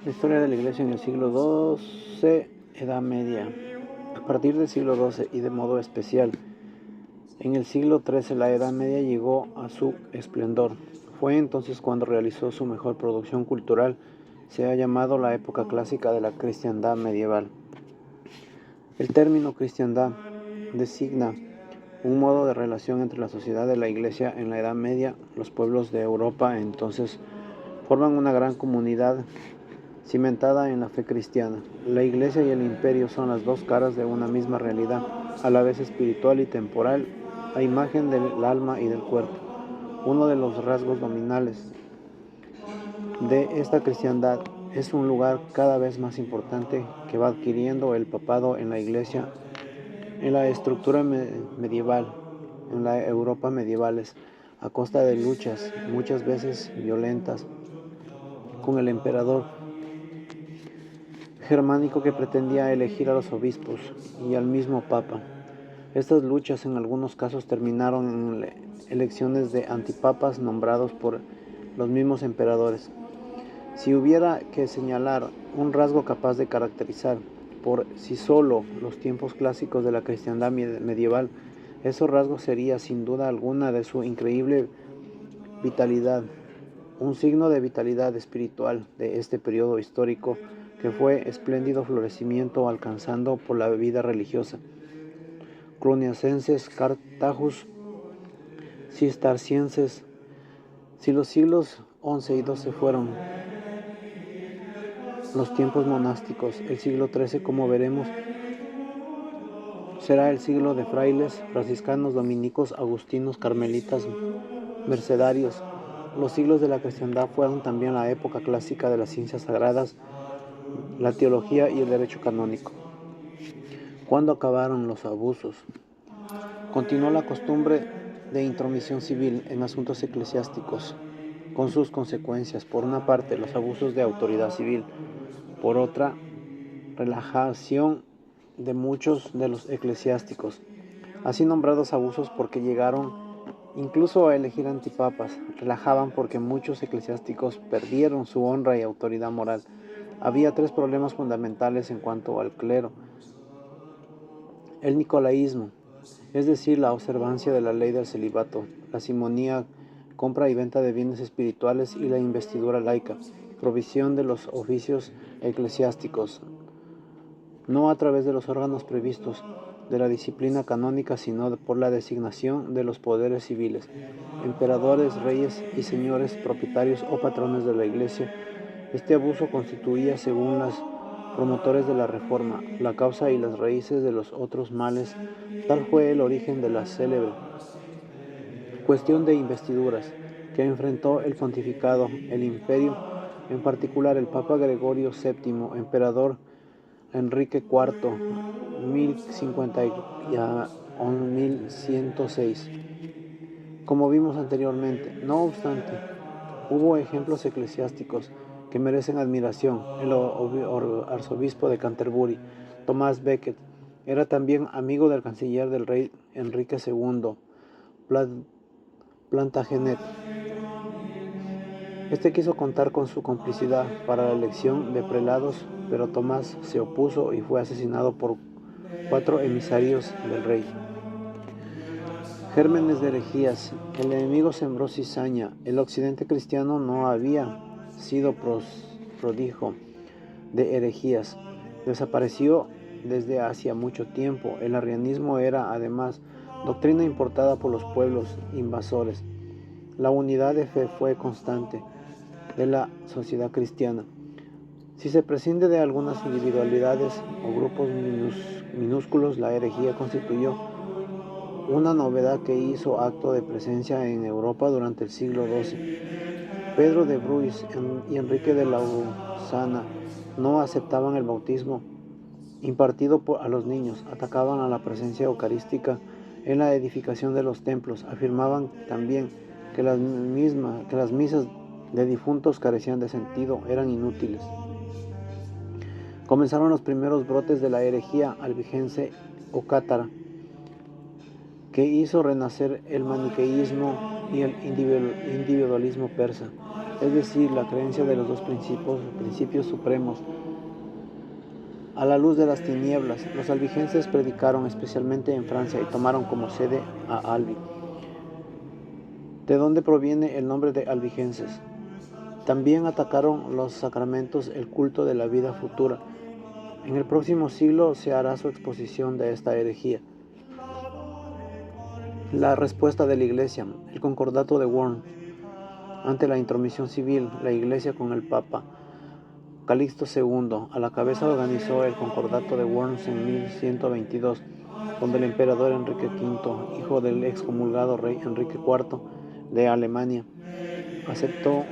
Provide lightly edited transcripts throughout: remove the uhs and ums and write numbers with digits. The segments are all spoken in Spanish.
La historia de la Iglesia en el siglo XII, Edad Media. A partir del siglo XII y de modo especial, en el siglo XIII la Edad Media llegó a su esplendor. Fue entonces cuando realizó su mejor producción cultural. Se ha llamado la época clásica de la cristiandad medieval. El término cristiandad designa un modo de relación entre la sociedad de la Iglesia en la Edad Media. Los pueblos de Europa entonces forman una gran comunidad cimentada en la fe cristiana. La Iglesia y el imperio son las dos caras de una misma realidad, a la vez espiritual y temporal, a imagen del alma y del cuerpo. Uno de los rasgos dominales de esta cristiandad es un lugar cada vez más importante que va adquiriendo el papado en la Iglesia, en la estructura medieval, en la Europa medievales, a costa de luchas, muchas veces violentas, con el emperador germánico que pretendía elegir a los obispos y al mismo papa. Estas luchas en algunos casos terminaron en elecciones de antipapas nombrados por los mismos emperadores. Si hubiera que señalar un rasgo capaz de caracterizar por sí solo los tiempos clásicos de la cristiandad medieval, ese rasgo sería sin duda alguna de su increíble vitalidad, un signo de vitalidad espiritual de este periodo histórico que fue espléndido florecimiento alcanzando por la vida religiosa. Cluniacenses, Cartajus, Cistercienses. Si los siglos XI y XII fueron los tiempos monásticos, el siglo XIII, como veremos, será el siglo de frailes, franciscanos, dominicos, agustinos, carmelitas, mercedarios. Los siglos de la cristiandad fueron también la época clásica de las ciencias sagradas, la teología y el derecho canónico. ¿Cuándo acabaron los abusos? Continuó la costumbre de intromisión civil en asuntos eclesiásticos, con sus consecuencias. Por una parte, los abusos de autoridad civil. Por otra, relajación de muchos de los eclesiásticos, así nombrados abusos porque llegaron incluso a elegir antipapas. Relajaban porque muchos eclesiásticos perdieron su honra y autoridad moral. Había tres problemas fundamentales en cuanto al clero. El nicolaísmo, es decir, la observancia de la ley del celibato, la simonía, compra y venta de bienes espirituales y la investidura laica, provisión de los oficios eclesiásticos, no a través de los órganos previstos de la disciplina canónica, sino por la designación de los poderes civiles, emperadores, reyes y señores, propietarios o patrones de la Iglesia. Este abuso constituía, según los promotores de la Reforma, la causa y las raíces de los otros males. Tal fue el origen de la célebre cuestión de investiduras que enfrentó el pontificado, el imperio, en particular el Papa Gregorio VII, emperador Enrique IV, 1050 a 1106. Como vimos anteriormente, no obstante, hubo ejemplos eclesiásticos que merecen admiración. El arzobispo de Canterbury, Thomas Becket, era también amigo del canciller del rey Enrique II, Plantagenet. Este quiso contar con su complicidad para la elección de prelados, pero Tomás se opuso y fue asesinado por 4 emisarios del rey. Gérmenes de herejías. El enemigo sembró cizaña. El occidente cristiano no había sido prodigo de herejías. Desapareció desde hacía mucho tiempo. El arrianismo era, además, doctrina importada por los pueblos invasores. La unidad de fe fue constante de la sociedad cristiana. Si se prescinde de algunas individualidades o grupos minúsculos, la herejía constituyó una novedad que hizo acto de presencia en Europa durante el siglo XII. Pedro de Bruys y Enrique de Lausana no aceptaban el bautismo impartido a los niños, atacaban a la presencia eucarística en la edificación de los templos, afirmaban también que las misas de difuntos carecían de sentido, eran inútiles. Comenzaron los primeros brotes de la herejía albigense o cátara, que hizo renacer el maniqueísmo y el individualismo persa. es decir, la creencia de los dos principios supremos. A la luz de las tinieblas, los albigenses predicaron especialmente en Francia y tomaron como sede a Albi, de donde proviene el nombre de albigenses. También atacaron los sacramentos, el culto de la vida futura. En el próximo siglo se hará su exposición de esta herejía. La respuesta de la Iglesia, el concordato de Worms. Ante la intromisión civil, la Iglesia con el Papa Calixto II a la cabeza organizó el concordato de Worms en 1122, donde el emperador Enrique V, hijo del excomulgado rey Enrique IV de Alemania, aceptó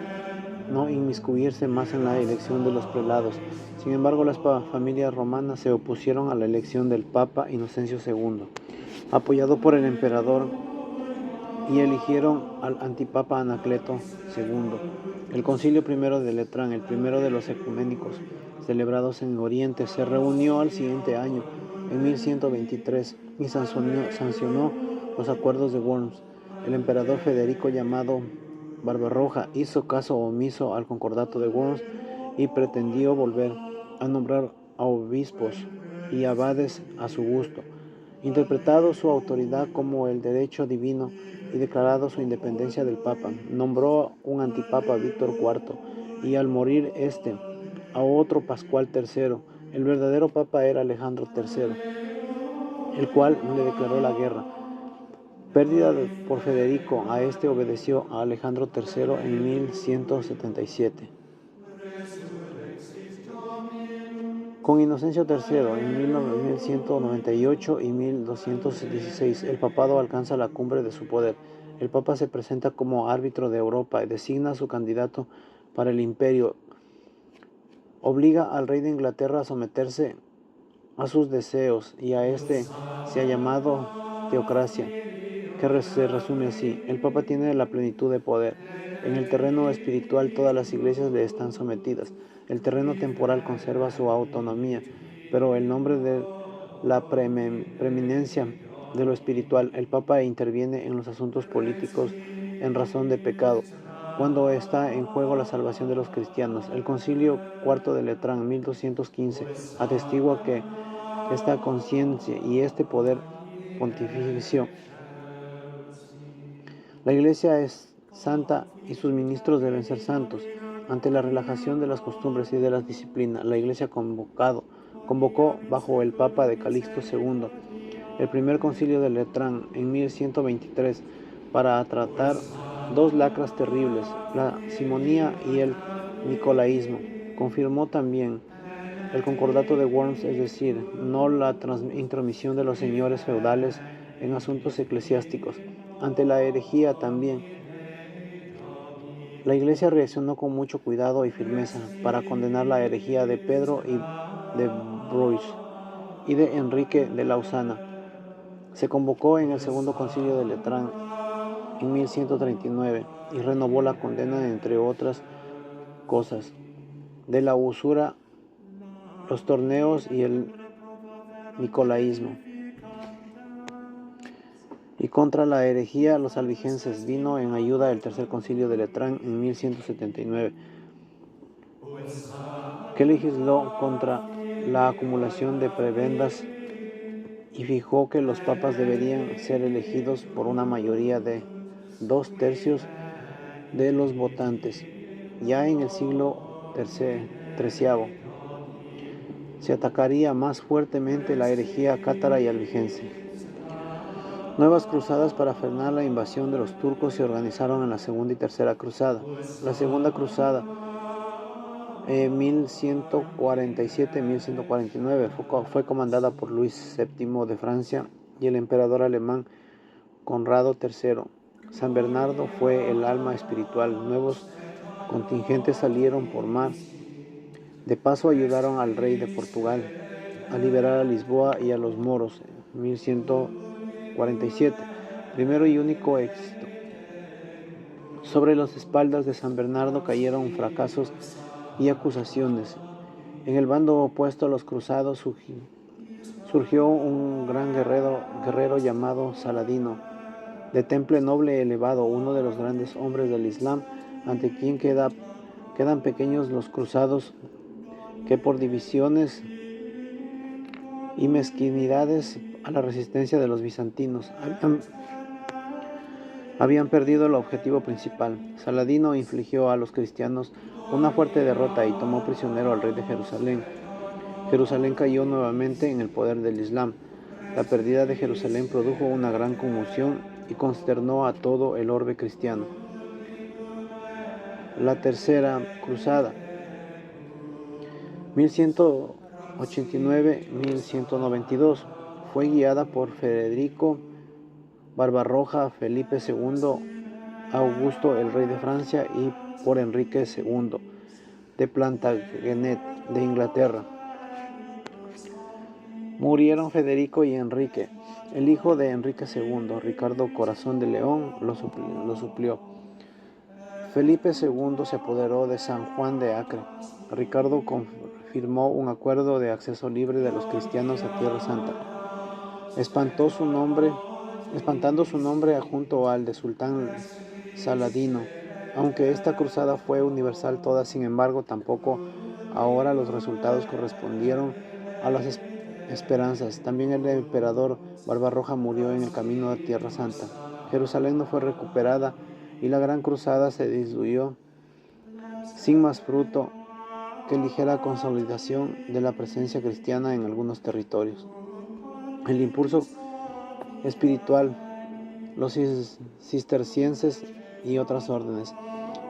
no inmiscuirse más en la elección de los prelados. Sin embargo, las familias romanas se opusieron a la elección del Papa Inocencio II, apoyado por el emperador, y eligieron al antipapa Anacleto II. El Concilio I de Letrán, el primero de los ecuménicos celebrados en Oriente, se reunió al siguiente año, en 1123, y sancionó los acuerdos de Worms. El emperador Federico, llamado Barbarroja, hizo caso omiso al concordato de Worms y pretendió volver a nombrar a obispos y abades a su gusto. Interpretado su autoridad como el derecho divino y declarado su independencia del Papa, nombró un antipapa, Víctor IV, y al morir este, a otro, Pascual III. El verdadero papa era Alejandro III, el cual le declaró la guerra. Pérdida por Federico, a este obedeció a Alejandro III en 1177. Con Inocencio III en 1198 y 1216, el papado alcanza la cumbre de su poder. El papa se presenta como árbitro de Europa y designa a su candidato para el imperio. Obliga al rey de Inglaterra a someterse a sus deseos, y a este se ha llamado teocracia, que se resume así: el Papa tiene la plenitud de poder. En el terreno espiritual todas las iglesias le están sometidas. El terreno temporal conserva su autonomía, pero el nombre de la preeminencia de lo espiritual. El Papa interviene en los asuntos políticos en razón de pecado, cuando está en juego la salvación de los cristianos. El Concilio IV de Letrán, 1215, atestigua que esta conciencia y este poder pontificio. La Iglesia es santa y sus ministros deben ser santos. Ante la relajación de las costumbres y de las disciplinas, la Iglesia convocó bajo el Papa de Calixto II el primer concilio de Letrán en 1123 para tratar dos lacras terribles, la simonía y el nicolaísmo. Confirmó también el concordato de Worms, es decir, no la intromisión de los señores feudales en asuntos eclesiásticos. Ante la herejía también, la Iglesia reaccionó con mucho cuidado y firmeza para condenar la herejía de Pedro y de Bruys y de Enrique de Lausana. Se convocó en el segundo concilio de Letrán en 1139 y renovó la condena, entre otras cosas, de la usura, los torneos y el nicolaísmo. Y contra la herejía los albigenses vino en ayuda el tercer concilio de Letrán en 1179, que legisló contra la acumulación de prebendas y fijó que los papas deberían ser elegidos por una mayoría de 2/3 de los votantes. Ya en el siglo XIII se atacaría más fuertemente la herejía cátara y albigense. Nuevas cruzadas para frenar la invasión de los turcos se organizaron en la segunda y tercera cruzada. La segunda cruzada, 1147-1149, fue comandada por Luis VII de Francia y el emperador alemán Conrado III. San Bernardo fue el alma espiritual. Nuevos contingentes salieron por mar. De paso ayudaron al rey de Portugal a liberar a Lisboa y a los moros en 1147. Primero y único éxito. Sobre las espaldas de San Bernardo cayeron fracasos y acusaciones. En el bando opuesto a los cruzados surgió un gran guerrero llamado Saladino, de temple noble elevado, uno de los grandes hombres del Islam, ante quien quedan pequeños los cruzados que por divisiones y mezquinidades a la resistencia de los bizantinos habían perdido el objetivo principal. Saladino infligió a los cristianos una fuerte derrota y tomó prisionero al rey de Jerusalén. Jerusalén cayó nuevamente en el poder del Islam. La pérdida de Jerusalén produjo una gran conmoción y consternó a todo el orbe cristiano. La Tercera Cruzada, 1189-1192, fue guiada por Federico Barbarroja, Felipe II, Augusto el rey de Francia y por Enrique II de Plantagenet de Inglaterra. Murieron Federico y Enrique. El hijo de Enrique II, Ricardo Corazón de León, lo suplió. Felipe II se apoderó de San Juan de Acre. Ricardo confirmó un acuerdo de acceso libre de los cristianos a Tierra Santa, espantando su nombre junto al de Sultán Saladino. Aunque esta cruzada fue universal toda, sin embargo, tampoco ahora los resultados correspondieron a las esperanzas. También el emperador Barbarroja murió en el camino a Tierra Santa. Jerusalén no fue recuperada y la gran cruzada se diluyó sin más fruto que ligera consolidación de la presencia cristiana en algunos territorios. El impulso espiritual, los cistercienses y otras órdenes,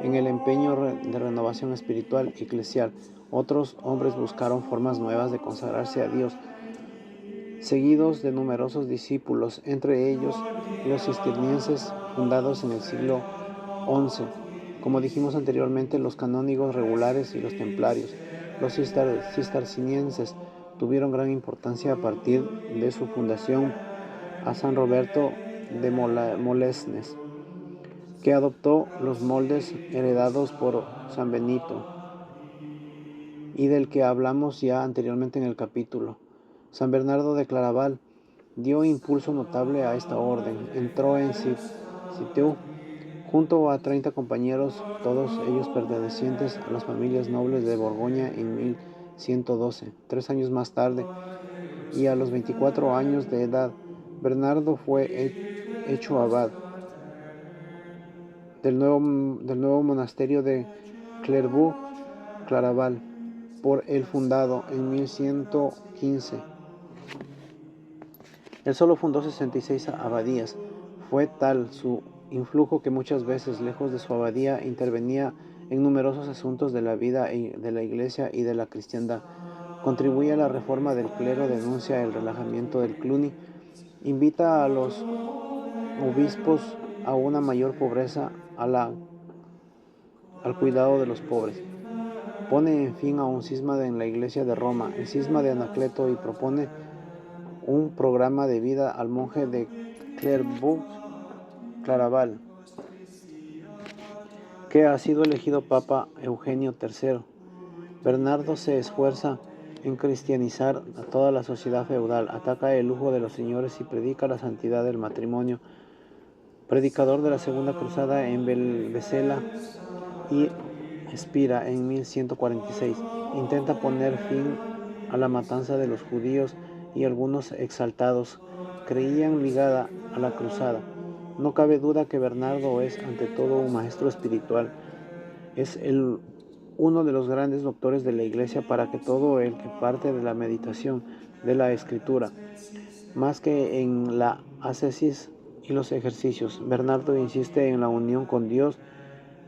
en el empeño de renovación espiritual y eclesial, otros hombres buscaron formas nuevas de consagrarse a Dios, seguidos de numerosos discípulos, entre ellos los cistercienses fundados en el siglo XI. Como dijimos anteriormente, los canónigos regulares y los templarios. Los cistercienses tuvieron gran importancia a partir de su fundación a San Roberto de Molesmes, que adoptó los moldes heredados por San Benito y del que hablamos ya anteriormente en el capítulo. San Bernardo de Claraval dio impulso notable a esta orden. Entró en Citeaux junto a 30 compañeros, todos ellos pertenecientes a las familias nobles de Borgoña en 1112. 3 años más tarde, y a los 24 años de edad, Bernardo fue hecho abad del nuevo monasterio de Clairvaux-Claraval por él fundado en 1115. Él solo fundó 66 abadías. Fue tal su influjo que muchas veces, lejos de su abadía, intervenía en numerosos asuntos de la vida de la Iglesia y de la cristiandad. Contribuye a la reforma del clero, denuncia el relajamiento del cluny, invita a los obispos a una mayor pobreza, al cuidado de los pobres. Pone en fin a un cisma en la Iglesia de Roma, el cisma de Anacleto, y propone un programa de vida al monje de Clairvaux-Claraval, que ha sido elegido Papa Eugenio III. Bernardo se esfuerza en cristianizar a toda la sociedad feudal, ataca el lujo de los señores y predica la santidad del matrimonio. Predicador de la Segunda Cruzada en Velcela y Espira en 1146, intenta poner fin a la matanza de los judíos, y algunos exaltados creían ligada a la cruzada. No cabe duda que Bernardo es ante todo un maestro espiritual. Es uno de los grandes doctores de la Iglesia para que todo el que parte de la meditación de la Escritura, más que en la ascesis y los ejercicios. Bernardo insiste en la unión con Dios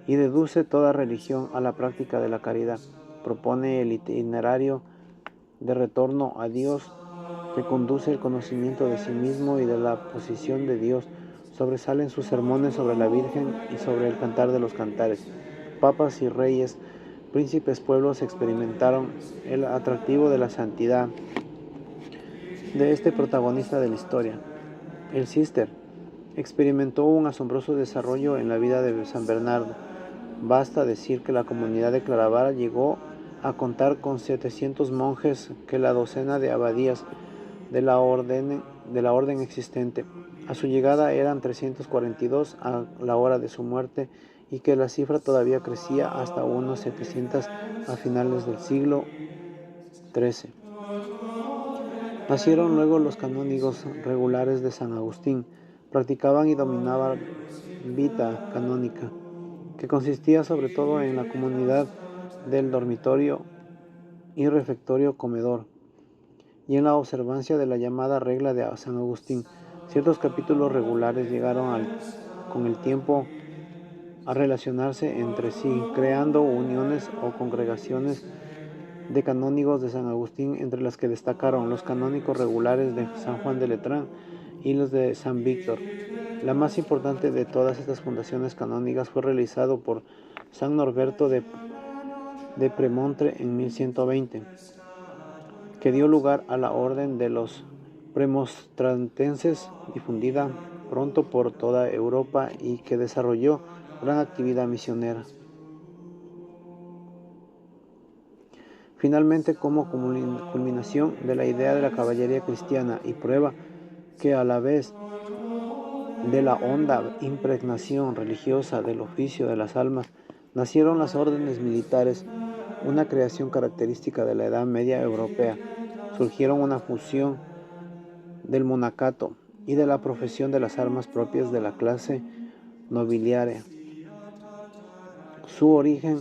y deduce toda religión a la práctica de la caridad. Propone el itinerario de retorno a Dios que conduce al conocimiento de sí mismo y de la posición de Dios. Sobresalen sus sermones sobre la Virgen y sobre el Cantar de los Cantares. Papas y reyes, príncipes, pueblos experimentaron el atractivo de la santidad de este protagonista de la historia. El Cister experimentó un asombroso desarrollo en la vida de San Bernardo. Basta decir que la comunidad de Claraval llegó a contar con 700 monjes, que la docena de abadías de la orden existente. A su llegada eran 342 a la hora de su muerte, y que la cifra todavía crecía hasta unos 700 a finales del siglo XIII. Nacieron luego los canónigos regulares de San Agustín. Practicaban y dominaban vita canónica, que consistía sobre todo en la comunidad del dormitorio y refectorio comedor, y en la observancia de la llamada regla de San Agustín. Ciertos capítulos regulares llegaron con el tiempo a relacionarse entre sí, creando uniones o congregaciones de canónigos de San Agustín, entre las que destacaron los canónicos regulares de San Juan de Letrán y los de San Víctor. La más importante de todas estas fundaciones canónicas fue realizado por San Norberto de Premontre en 1120, que dio lugar a la orden de los premonstrantenses, difundida pronto por toda Europa y que desarrolló gran actividad misionera. Finalmente, como culminación de la idea de la caballería cristiana y prueba que a la vez de la honda impregnación religiosa del oficio de las almas, nacieron las órdenes militares, una creación característica de la Edad Media europea. Surgieron una fusión del monacato y de la profesión de las armas propias de la clase nobiliaria. Su origen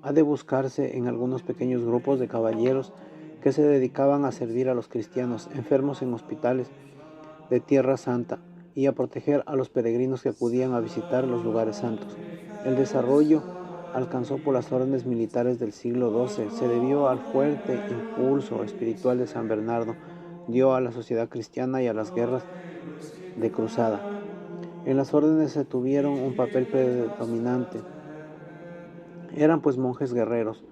ha de buscarse en algunos pequeños grupos de caballeros que se dedicaban a servir a los cristianos enfermos en hospitales de Tierra Santa y a proteger a los peregrinos que acudían a visitar los lugares santos. El desarrollo alcanzado por las órdenes militares del siglo XII se debió al fuerte impulso espiritual de San Bernardo, dio a la sociedad cristiana y a las guerras de cruzada. En las órdenes se tuvieron un papel predominante. Eran pues monjes guerreros,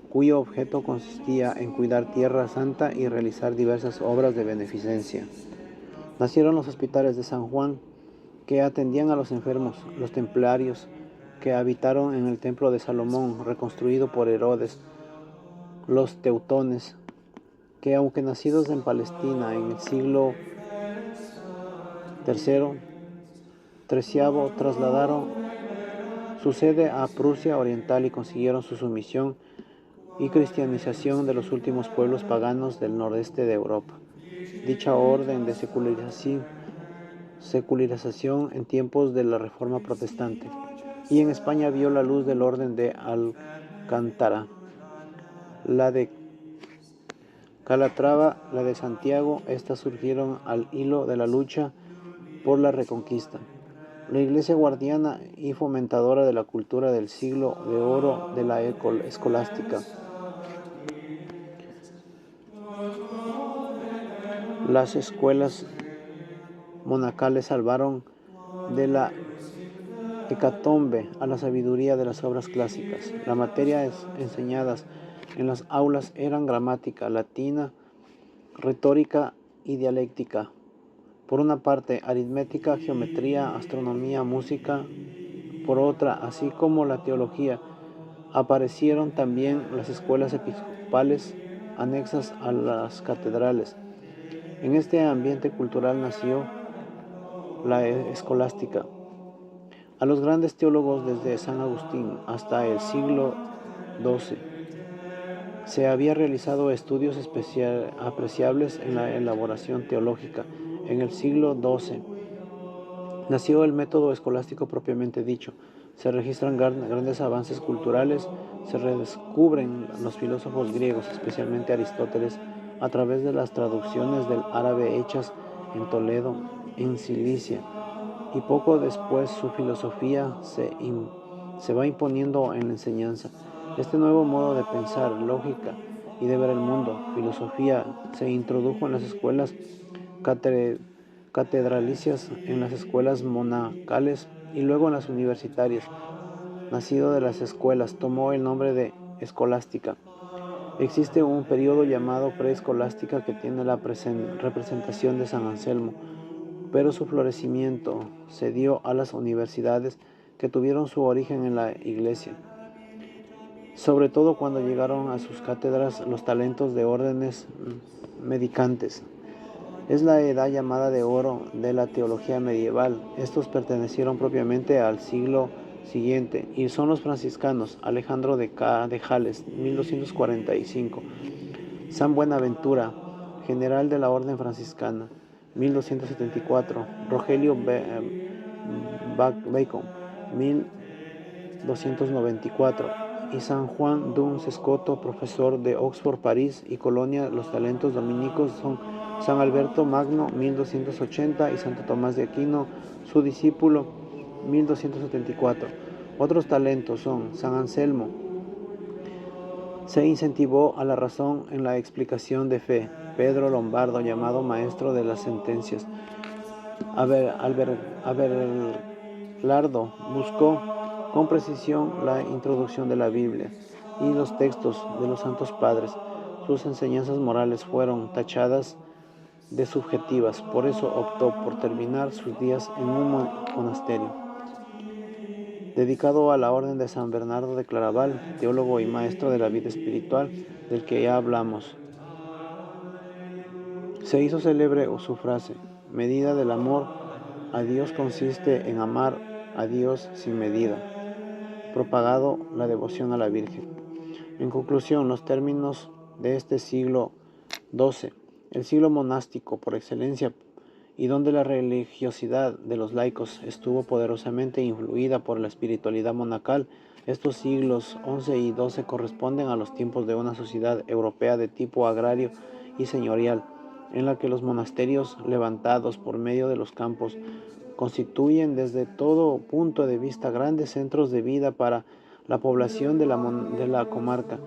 cuyo objeto consistía en cuidar Tierra Santa y realizar diversas obras de beneficencia. Nacieron los hospitales de San Juan, que atendían a los enfermos, los templarios, que habitaron en el templo de Salomón, reconstruido por Herodes, los teutones, que aunque nacidos en Palestina en el siglo III, trasladaron su sede a Prusia Oriental y consiguieron su sumisión y cristianización de los últimos pueblos paganos del nordeste de Europa. Dicha orden de secularización en tiempos de la Reforma Protestante, y en España vio la luz del orden de Alcántara, la de Calatrava, la de Santiago. Estas surgieron al hilo de la lucha por la Reconquista. La Iglesia guardiana y fomentadora de la cultura del siglo de oro de la escolástica. Las escuelas monacales salvaron de la hecatombe a la sabiduría de las obras clásicas. Las materias enseñadas en las aulas eran gramática, latina, retórica y dialéctica. Por una parte, aritmética, geometría, astronomía, música. Por otra, así como la teología, aparecieron también las escuelas episcopales anexas a las catedrales. En este ambiente cultural nació la escolástica. A los grandes teólogos desde San Agustín hasta el siglo XII se había realizado estudios apreciables en la elaboración teológica. En el siglo XII nació el método escolástico propiamente dicho. Se registran grandes avances culturales, se redescubren los filósofos griegos, especialmente Aristóteles, a través de las traducciones del árabe hechas en Toledo, en Cilicia, y poco después su filosofía se va imponiendo en la enseñanza. Este nuevo modo de pensar, lógica y de ver el mundo, filosofía, se introdujo en las escuelas catedralicias, en las escuelas monacales y luego en las universitarias. Nacido de las escuelas, tomó el nombre de escolástica. Existe un periodo llamado preescolástica que tiene la representación de San Anselmo, pero su florecimiento se dio a las universidades, que tuvieron su origen en la Iglesia, sobre todo cuando llegaron a sus cátedras los talentos de órdenes medicantes. Es la edad llamada de oro de la teología medieval. Estos pertenecieron propiamente al siglo siguiente, y son los franciscanos: Alejandro de Jales, 1245, San Buenaventura, general de la Orden Franciscana, 1274, Rogelio Bacon, 1294, y San Juan Duns Scoto, profesor de Oxford, París y Colonia. Los talentos dominicos son San Alberto Magno, 1280, y Santo Tomás de Aquino, su discípulo, 1274. Otros talentos son San Anselmo. Se incentivó a la razón en la explicación de fe. Pedro Lombardo, llamado maestro de las sentencias. Abelardo buscó con precisión la introducción de la Biblia y los textos de los santos padres. Sus enseñanzas morales fueron tachadas de subjetivas, por eso optó por terminar sus días en un monasterio. Dedicado a la orden de San Bernardo de Claraval, teólogo y maestro de la vida espiritual, del que ya hablamos. Se hizo célebre su frase: medida del amor a Dios consiste en amar a Dios sin medida. Propagado la devoción a la Virgen. En conclusión, los términos de este siglo XII, el siglo monástico por excelencia, y donde la religiosidad de los laicos estuvo poderosamente influida por la espiritualidad monacal, estos siglos XI y XII corresponden a los tiempos de una sociedad europea de tipo agrario y señorial, en la que los monasterios levantados por medio de los campos constituyen desde todo punto de vista grandes centros de vida para la población de la comarca.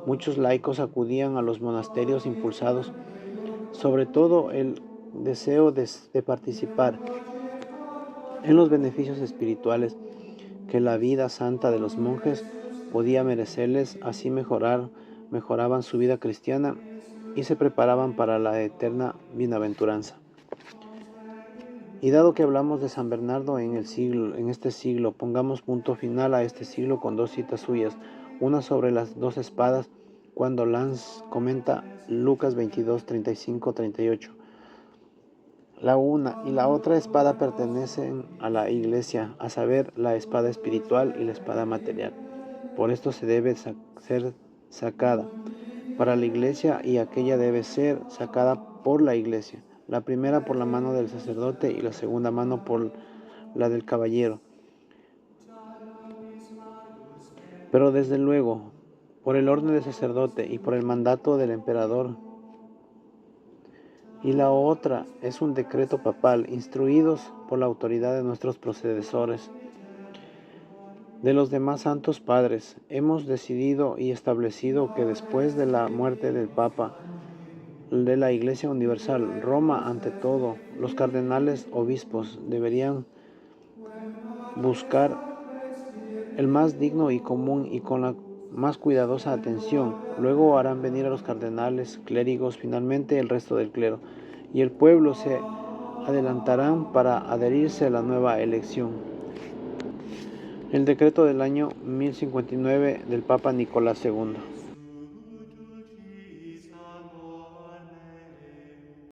Muchos laicos acudían a los monasterios impulsados sobre todo el deseo de participar en los beneficios espirituales que la vida santa de los monjes podía merecerles. Así mejoraban su vida cristiana y se preparaban para la eterna bienaventuranza. Y dado que hablamos de San Bernardo en este siglo, pongamos punto final a este siglo con dos citas suyas, una sobre las dos espadas, cuando Lanz comenta Lucas 22, 35, 38. La una y la otra espada pertenecen a la Iglesia, a saber, la espada espiritual y la espada material. Por esto se debe ser sacada para la Iglesia, y aquella debe ser sacada por la Iglesia. La primera por la mano del sacerdote y la segunda mano por la del caballero. Pero desde luego, por el orden del sacerdote y por el mandato del emperador. Y la otra es un decreto papal, instruidos por la autoridad de nuestros predecesores. De los demás santos padres, hemos decidido y establecido que después de la muerte del Papa, de la Iglesia Universal, Roma ante todo, los cardenales obispos deberían buscar el más digno y común y con la más cuidadosa atención. Luego harán venir a los cardenales, clérigos, finalmente el resto del clero, y el pueblo se adelantarán para adherirse a la nueva elección. El decreto del año 1059 del Papa Nicolás II.